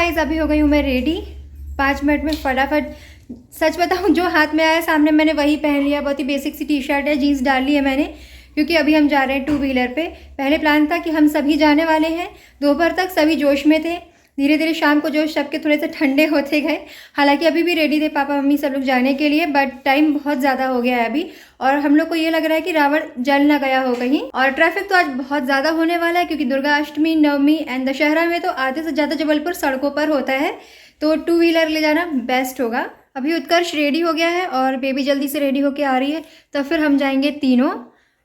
Guys, अभी हो गई हूँ मैं रेडी 5 मिनट में फटाफट। सच बताऊँ, जो हाथ में आया सामने मैंने वही पहन लिया। बहुत ही बेसिक सी टी शर्ट है, जीन्स डाल ली है मैंने, क्योंकि अभी हम जा रहे हैं 2 व्हीलर पे। पहले प्लान था कि हम सभी जाने वाले हैं, दोपहर तक सभी जोश में थे। धीरे धीरे शाम को जोश सबके थोड़े से ठंडे होते गए। हालांकि अभी भी रेडी थे पापा मम्मी सब लोग जाने के लिए, बट टाइम बहुत ज़्यादा हो गया है अभी। और हम लोग को ये लग रहा है कि रावण जल ना गया हो कहीं। और ट्रैफिक तो आज बहुत ज़्यादा होने वाला है, क्योंकि दुर्गा अष्टमी, नवमी एंड दशहरा में तो आधे से ज़्यादा जबलपुर सड़कों पर होता है। तो 2 व्हीलर ले जाना बेस्ट होगा। अभी उत्कर्ष रेडी हो गया है और बेबी जल्दी से रेडी होके आ रही है, तो फिर हम जाएंगे तीनों।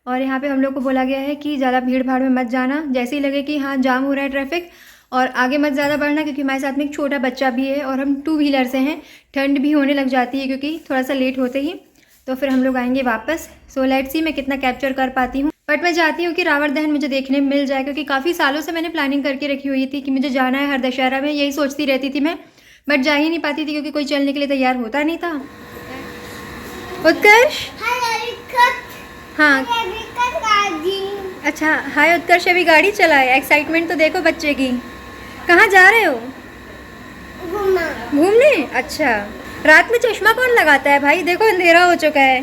और यहाँ पे हम लोग को बोला गया है कि ज़्यादा भीड़ भाड़ में मत जाना, जैसे ही लगे कि हाँ जाम हो रहा है ट्रैफिक, और आगे मत ज़्यादा बढ़ना, क्योंकि हमारे साथ में एक छोटा बच्चा भी है और हम 2 व्हीलर से हैं। ठंड भी होने लग जाती है क्योंकि थोड़ा सा लेट होते ही। तो फिर हम लोग आएंगे वापस। सो लेट्स सी मैं कितना कैप्चर कर पाती हूँ। बट मैं चाहती हूँ कि रावण दहन मुझे देखने में मिल जाए, क्योंकि काफ़ी सालों से मैंने प्लानिंग करके रखी हुई थी कि मुझे जाना है हर दशहरा में, यही सोचती रहती थी मैं। बट जा ही नहीं पाती थी क्योंकि कोई चलने के लिए तैयार होता नहीं था। उत्कर्ष, हाँ अच्छा, हाय उत्कर्ष अभी गाड़ी चलाए। एक्साइटमेंट तो देखो बच्चे की। कहाँ जा रहे हो? घूमने। अच्छा, रात में चश्मा कौन लगाता है भाई? देखो अंधेरा हो चुका है।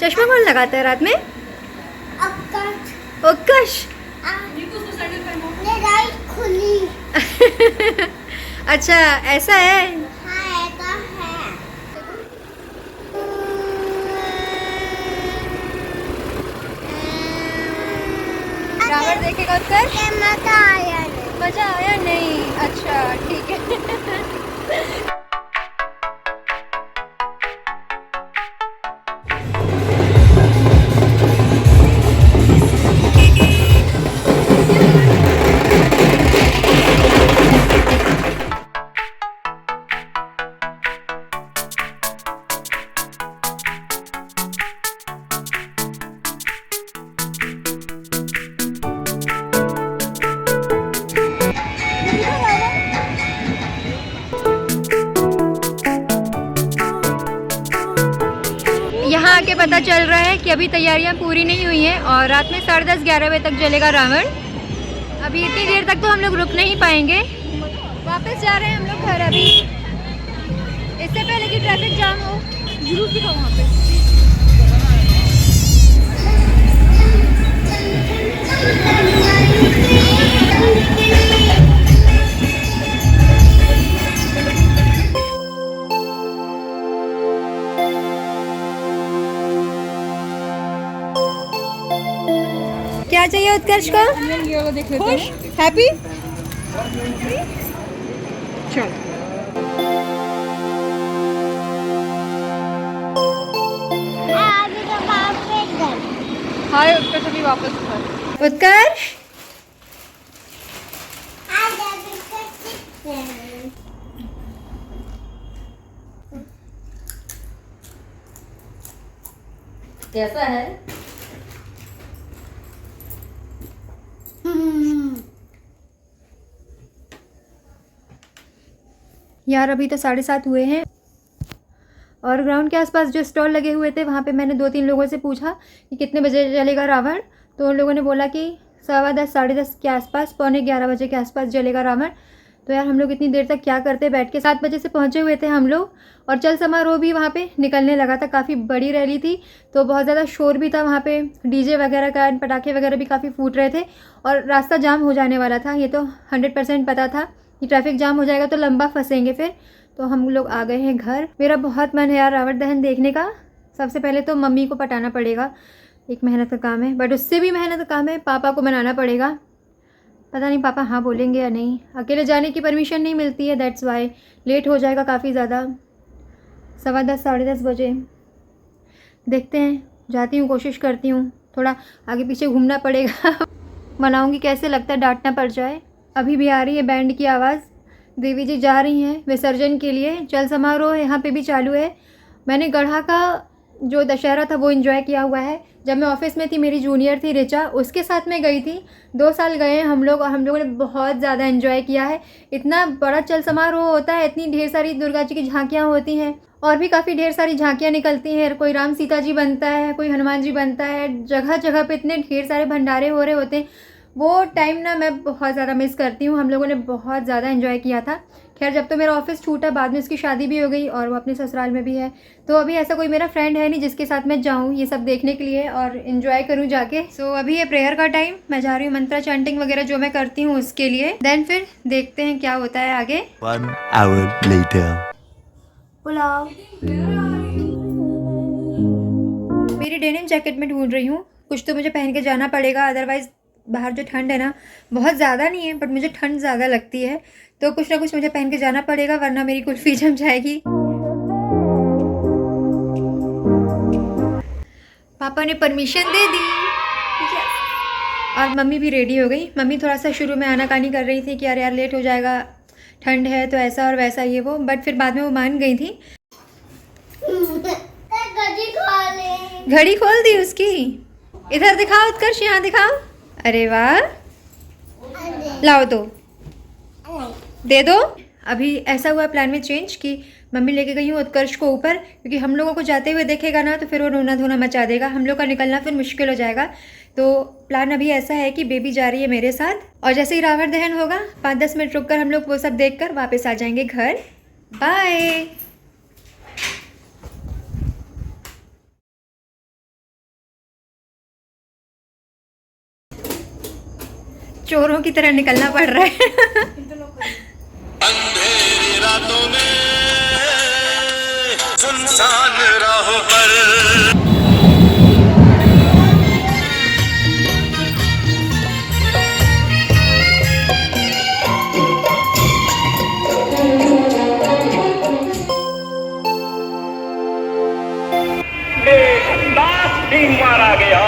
चश्मा कौन लगाता है रात में? उत्कर्ष। अच्छा ऐसा है। रावण देखेगा उत्कर्ष? मजा आया नहीं? अच्छा ठीक है। यहाँ आके पता चल रहा है कि अभी तैयारियाँ पूरी नहीं हुई हैं और रात में 10:30-11 बजे तक जलेगा रावण। अभी इतनी देर तक तो हम लोग रुक नहीं पाएंगे। वापस जा रहे हैं हम लोग घर अभी, इससे पहले कि ट्रैफिक जाम हो। जुलूस दिखाओ वहाँ पे। क्या चाहिए उत्कर्ष को? देख लेते हैं। हैप्पी चल। हाय उत्कर्ष, अभी वापस घर। उत्कर्ष कैसा है? यार अभी तो 7:30 हुए हैं और ग्राउंड के आसपास जो स्टॉल लगे हुए थे वहाँ पे मैंने 2-3 लोगों से पूछा कि कितने बजे चलेगा रावण। तो उन लोगों ने बोला कि 10:15 10:30 के आसपास, 11:45 बजे के आसपास जलेगा रावण। तो यार हम लोग इतनी देर तक क्या करते बैठ के। 7 बजे से पहुँचे हुए थे हम लोग और चल समारोह भी वहाँ पे निकलने लगा था। काफ़ी बड़ी रैली थी तो बहुत ज़्यादा शोर भी था वहाँ पे, डीजे वगैरह का, पटाखे वगैरह भी काफ़ी फूट रहे थे और रास्ता जाम हो जाने वाला था। ये तो 100% पता था कि ट्रैफिक जाम हो जाएगा तो लंबा फंसेंगे फिर। तो हम लोग आ गए हैं घर। मेरा बहुत मन है यार रावण दहन देखने का। सबसे पहले तो मम्मी को पटाना पड़ेगा, एक मेहनत का काम है, बट उससे भी मेहनत का काम है पापा को मनाना पड़ेगा। पता नहीं पापा हाँ बोलेंगे या नहीं। अकेले जाने की परमिशन नहीं मिलती है, दैट्स वाई लेट हो जाएगा काफ़ी ज़्यादा। 10:15 10:30 बजे देखते हैं, जाती हूँ, कोशिश करती हूँ। थोड़ा आगे पीछे घूमना पड़ेगा। मनाऊँगी कैसे, लगता है डांटना पड़ जाए। अभी भी आ रही है बैंड की आवाज़। देवी जी जा रही हैं विसर्जन के लिए। चल समारोह यहाँ पे भी चालू है। मैंने गढ़ा का जो दशहरा था वो एंजॉय किया हुआ है। जब मैं ऑफिस में थी, मेरी जूनियर थी रिचा, उसके साथ मैं गई थी। 2 साल गए हैं हम लोग और हम लोगों ने बहुत ज़्यादा एंजॉय किया है। इतना बड़ा चल समारोह होता है, इतनी ढेर सारी दुर्गा जी की झांकियाँ होती हैं और भी काफ़ी ढेर सारी झांकियाँ निकलती हैं। कोई राम सीता जी बनता है, कोई हनुमान जी बनता है। जगह जगह पे इतने ढेर सारे भंडारे हो रहे होते हैं, वो टाइम ना मैं बहुत ज़्यादा मिस करती हूँ। हम लोगों ने बहुत ज़्यादा एंजॉय किया था। खैर जब तो मेरा ऑफिस छूटा, बाद में उसकी शादी भी हो गई और वो अपने ससुराल में भी है, तो अभी ऐसा कोई मेरा फ्रेंड है नहीं जिसके साथ मैं जाऊँ ये सब देखने के लिए और इन्जॉय करूँ जाके। सो अभी ये प्रेयर का टाइम, मैं जा रही हूँ मंत्रा चैंटिंग वगैरह जो मैं करती हूँ उसके लिए। देन फिर देखते हैं क्या होता है आगे। 1 hour later. पुलाव। मेरी डेनिम जैकेट में ढूंढ रही हूँ, कुछ तो मुझे पहन के जाना पड़ेगा, अदरवाइज़ बाहर जो ठंड है ना बहुत ज़्यादा नहीं है बट मुझे ठंड ज़्यादा लगती है, तो कुछ ना कुछ मुझे पहन के जाना पड़ेगा वरना मेरी कुल्फ़ी जम जाएगी। पापा ने परमिशन दे दी और मम्मी भी रेडी हो गई। मम्मी थोड़ा सा शुरू में आनाकानी कर रही थी कि अरे यार लेट हो जाएगा, ठंड है तो ऐसा और वैसा ये वो, बट फिर बाद में वो मान गई थी। घड़ी खोल दी उसकी। इधर दिखाओ उत्कर्ष, यहाँ दिखाओ। अरे वाह, लाओ तो दे दो। अभी ऐसा हुआ प्लान में चेंज कि मम्मी लेके गई हूँ उत्कर्ष को ऊपर, क्योंकि हम लोगों को जाते हुए देखेगा ना तो फिर वो रोना धोना मचा देगा, हम लोग का निकलना फिर मुश्किल हो जाएगा। तो प्लान अभी ऐसा है कि बेबी जा रही है मेरे साथ, और जैसे ही रावण दहन होगा 5-10 मिनट रुक कर हम लोग वो सब देख कर वापस आ जाएंगे घर। बाय। चोरों की तरह निकलना पड़ रहा है। अंधेरी रातों में सुनसान राहों पर मारा गया।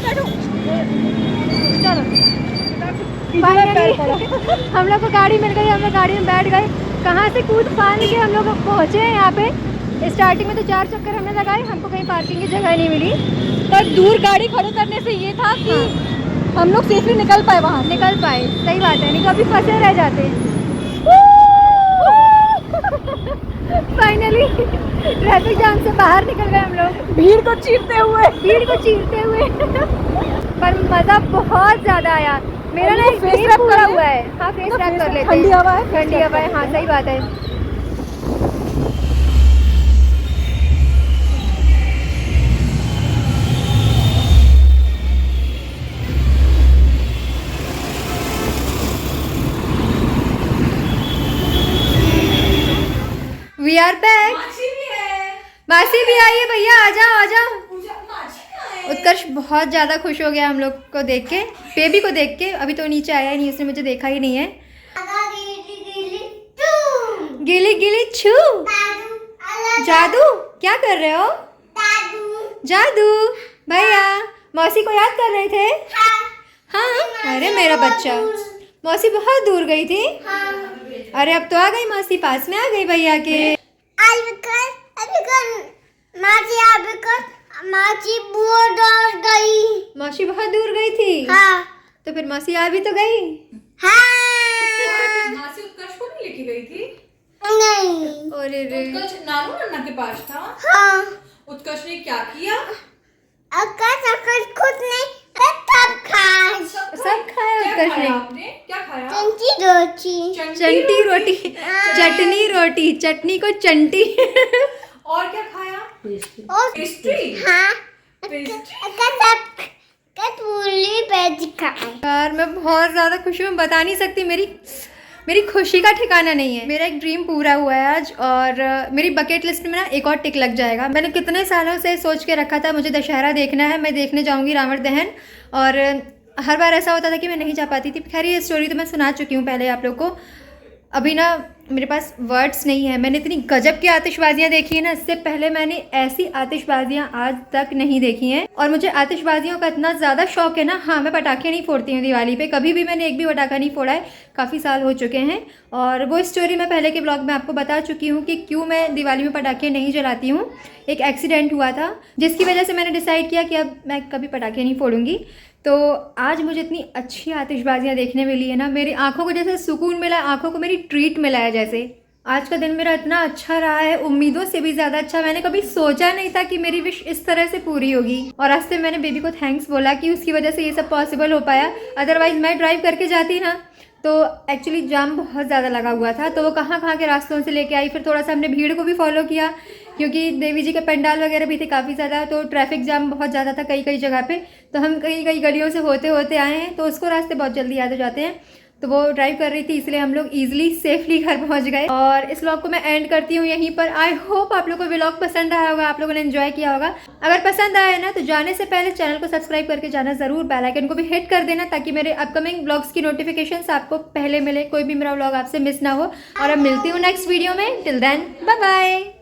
चलो फाइनली हम लोग को गाड़ी मिल गई, हम लोग गाड़ी में बैठ गए। कहाँ से कूद फांद के हम लोग पहुँचे हैं यहाँ पे। स्टार्टिंग में तो 4 चक्कर हमने लगाए, हमको कहीं पार्किंग की जगह नहीं मिली। पर दूर गाड़ी खड़ी करने से ये था कि हम लोग सेफली निकल पाए वहाँ से। निकल पाए, सही बात है, नहीं तो अभी फंसे रह जाते हैं। फाइनली ट्रैफिक जाम से बाहर निकल गए हम लोग, भीड़ को चीरते हुए। पर मज़ा बहुत ज़्यादा आया। मेरा ना एक फेस ड्रीम रैप पूरा कर ले। हुआ है। हाँ, फेस तो रैप फेस कर रैप, लेते हैं। ठंडी हवा है, ठंडी हवा है, हाँ सही बात है। We are back. मासी भी आई है भैया, आ जाओ आ जाओ। उत्कर्ष बहुत ज़्यादा खुश हो गया हम लोग को देख के, बेबी को देख के। अभी तो नीचे आया ही नहीं, उसने मुझे देखा ही नहीं है। गिली गिली छू जादू, क्या कर रहे हो? जादू भैया मौसी को याद कर रहे थे? हाँ, अरे मेरा बच्चा, मौसी बहुत दूर गई थी। अरे अब तो आ गई मौसी, पास में आ गई भैया के। मौसी बहुत दूर गई थी। हाँ। तो फिर मौसी आ भी तो गई। मासी उत्कर्ष को नहीं लेके गई थी? नहीं। अरे रे, उत्कर्ष नानू नन्ना के पास था। हाँ। उत्कर्ष ने क्या किया? खुद नहीं, सब खाया। सब खाया क्या उत्कर्ष ने। खाया आपने? क्या खाया? चंटी रोटी। चंटी रोटी, चटनी रोटी, चटनी को चंटी। और क्या खाया? और पेस्ट्री। हाँ, पेस्ट्री। पूरी वेज खाए। यार मैं बहुत ज़्यादा खुश हूँ, बता नहीं सकती। मेरी खुशी का ठिकाना नहीं है। मेरा एक ड्रीम पूरा हुआ है आज, और मेरी बकेट लिस्ट में ना एक और टिक लग जाएगा। मैंने कितने सालों से सोच के रखा था मुझे दशहरा देखना है, मैं देखने जाऊंगी रावण दहन। और हर बार ऐसा होता था कि मैं नहीं जा पाती थी। खैर ये स्टोरी तो मैं सुना चुकी हूँ पहले आप लोग को। अभी ना मेरे पास वर्ड्स नहीं है। मैंने इतनी गजब की आतिशबाजियाँ देखी है ना, इससे पहले मैंने ऐसी आतिशबाजियाँ आज तक नहीं देखी हैं। और मुझे आतिशबाजियों का इतना ज़्यादा शौक है ना। हाँ, मैं पटाखे नहीं फोड़ती हूँ दिवाली पे, कभी भी मैंने एक भी पटाखा नहीं फोड़ा है, काफ़ी साल हो चुके हैं। और वो स्टोरी मैं पहले के ब्लॉग में आपको बता चुकी हूँ कि क्यों मैं दिवाली में पटाखे नहीं जलाती हूँ। एक एक्सीडेंट हुआ था जिसकी वजह से मैंने डिसाइड किया कि अब मैं कभी पटाखे नहीं फोड़ूंगी। तो आज मुझे इतनी अच्छी आतिशबाजियाँ देखने मिली है ना, मेरी आंखों को जैसे सुकून मिला है, आंखों को मेरी ट्रीट मिला है जैसे। आज का दिन मेरा इतना अच्छा रहा है, उम्मीदों से भी ज़्यादा अच्छा। मैंने कभी सोचा नहीं था कि मेरी विश इस तरह से पूरी होगी। और आज से मैंने बेबी को थैंक्स बोला कि उसकी वजह से ये सब पॉसिबल हो पाया। अदरवाइज़ मैं ड्राइव करके जाती ना तो एक्चुअली जाम बहुत ज़्यादा लगा हुआ था। तो वो कहाँ कहाँ के रास्तों से लेके आई। फिर थोड़ा सा हमने भीड़ को भी फॉलो किया क्योंकि देवी जी के पंडाल वगैरह भी थे काफ़ी ज़्यादा, तो ट्रैफिक जाम बहुत ज़्यादा था कई कई जगह पे। तो हम कई कई गलियों से होते होते आए हैं, तो उसको रास्ते बहुत जल्दी याद हो जाते हैं। तो वो ड्राइव कर रही थी, इसलिए हम लोग ईजिली सेफली घर पहुंच गए। और इस व्लॉग को मैं एंड करती हूँ यहीं पर। आई होप आप लोगों को व्लॉग पसंद आया होगा, आप लोगों ने एंजॉय किया होगा। अगर पसंद आया ना तो जाने से पहले चैनल को सब्सक्राइब करके जाना ज़रूर, बेल आइकन को भी हिट कर देना ताकि मेरे अपकमिंग व्लॉग्स की नोटिफिकेशंस आपको पहले मिले, कोई भी मेरा व्लॉग आपसे मिस ना हो। और अब मिलती हूँ नेक्स्ट वीडियो में। Till then bye bye.